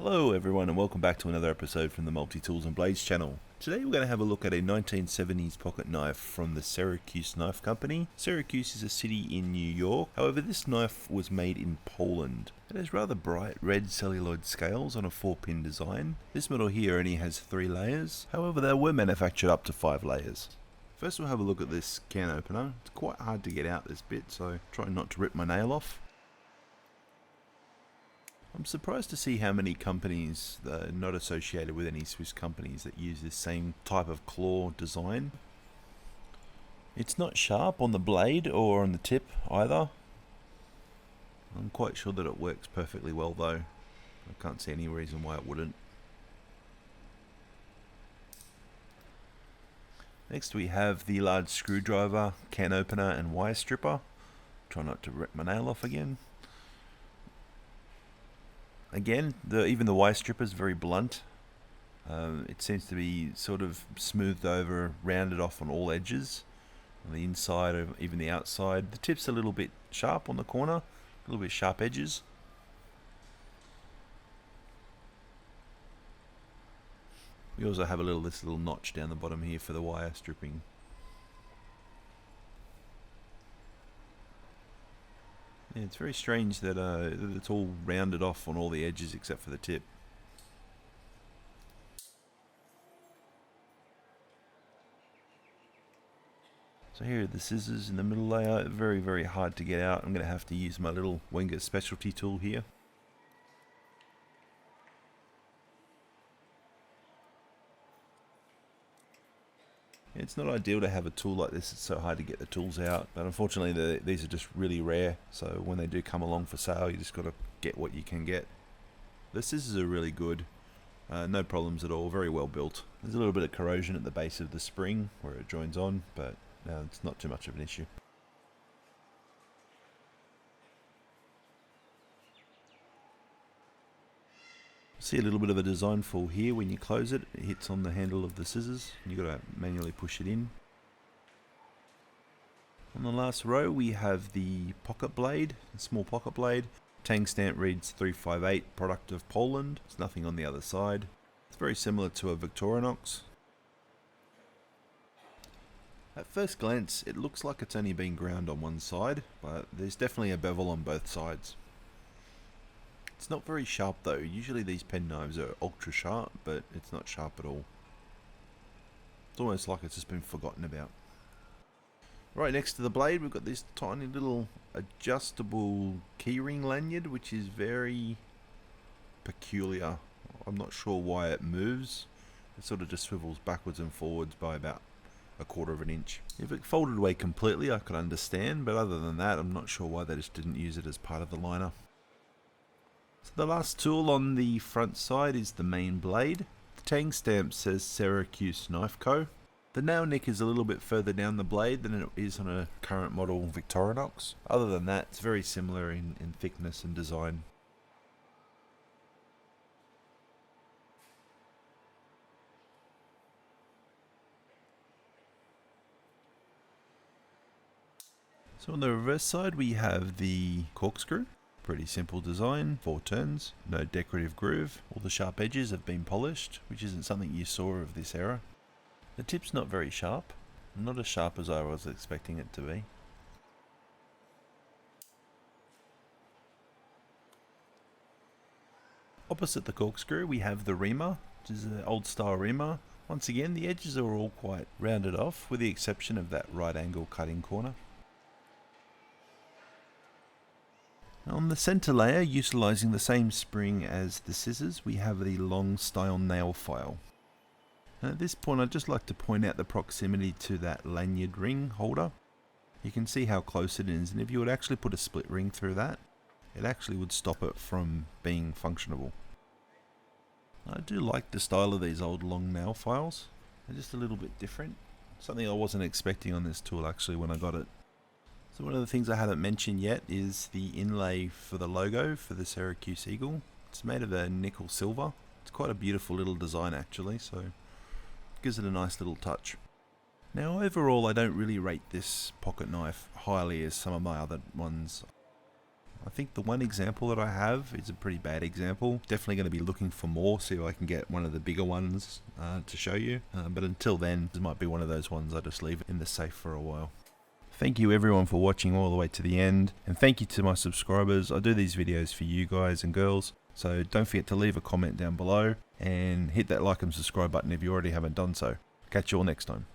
Hello everyone and welcome back to another episode from the Multi-Tools and Blades channel. Today we're going to have a look at a 1970s pocket knife from the Syracuse Knife Company. Syracuse is a city in New York, however this knife was made in Poland. It has rather bright red celluloid scales on a 4-pin design. This model here only has 3 layers, however they were manufactured up to 5 layers. First we'll have a look at this can opener. It's quite hard to get out this bit, so try not to rip my nail off. I'm surprised to see how many companies that are not associated with any Swiss companies that use this same type of claw design. It's not sharp on the blade or on the tip either. I'm quite sure that it works perfectly well though. I can't see any reason why it wouldn't. Next we have the large screwdriver, can opener and wire stripper. Try not to rip my nail off again. Again, even the wire stripper is very blunt. It seems to be sort of smoothed over, rounded off on all edges, on the inside, or even the outside. The tip's a little bit sharp on the corner, a little bit sharp edges. We also have this little notch down the bottom here for the wire stripping. Yeah, it's very strange that it's all rounded off on all the edges except for the tip. So here are the scissors in the middle layer, very, very hard to get out. I'm going to have to use my little Wenger specialty tool here. It's not ideal to have a tool like this, it's so hard to get the tools out, but unfortunately these are just really rare, so when they do come along for sale you just got to get what you can get. The scissors are really good, no problems at all, very well built. There's a little bit of corrosion at the base of the spring where it joins on, but it's not too much of an issue. See a little bit of a design fall here when you close it. It hits on the handle of the scissors and you've got to manually push it in. On the last row we have the pocket blade, a small pocket blade. Tang stamp reads 358, product of Poland. There's nothing on the other side. It's very similar to a Victorinox. At first glance it looks like it's only been ground on one side, but there's definitely a bevel on both sides. It's not very sharp though. Usually these pen knives are ultra sharp, but it's not sharp at all. It's almost like it's just been forgotten about. Right next to the blade we've got this tiny little adjustable keyring lanyard, which is very peculiar. I'm not sure why it moves. It sort of just swivels backwards and forwards by about 1/4 of an inch. If it folded away completely I could understand, but other than that I'm not sure why they just didn't use it as part of the liner. So the last tool on the front side is the main blade. The tang stamp says Syracuse Knife Co. The nail nick is a little bit further down the blade than it is on a current model Victorinox. Other than that, it's very similar in thickness and design. So on the reverse side we have the corkscrew. Pretty simple design, 4 turns, no decorative groove, all the sharp edges have been polished, which isn't something you saw of this era. The tip's not very sharp, not as sharp as I was expecting it to be. Opposite the corkscrew we have the Reamer, which is an old style Reamer. Once again the edges are all quite rounded off with the exception of that right angle cutting corner. On the center layer, utilizing the same spring as the scissors, we have the long style nail file. And at this point I'd just like to point out the proximity to that lanyard ring holder. You can see how close it is, and if you would actually put a split ring through that, it actually would stop it from being functionable. I do like the style of these old long nail files. They're just a little bit different. Something I wasn't expecting on this tool actually when I got it. So one of the things I haven't mentioned yet is the inlay for the logo for the Syracuse Eagle. It's made of a nickel silver. It's quite a beautiful little design actually, so it gives it a nice little touch. Now overall I don't really rate this pocket knife highly as some of my other ones. I think the one example that I have is a pretty bad example. Definitely going to be looking for more, see if I can get one of the bigger ones to show you. But until then, this might be one of those ones I just leave in the safe for a while. Thank you everyone for watching all the way to the end, and thank you to my subscribers. I do these videos for you guys and girls, so don't forget to leave a comment down below and hit that like and subscribe button if you already haven't done so. Catch you all next time.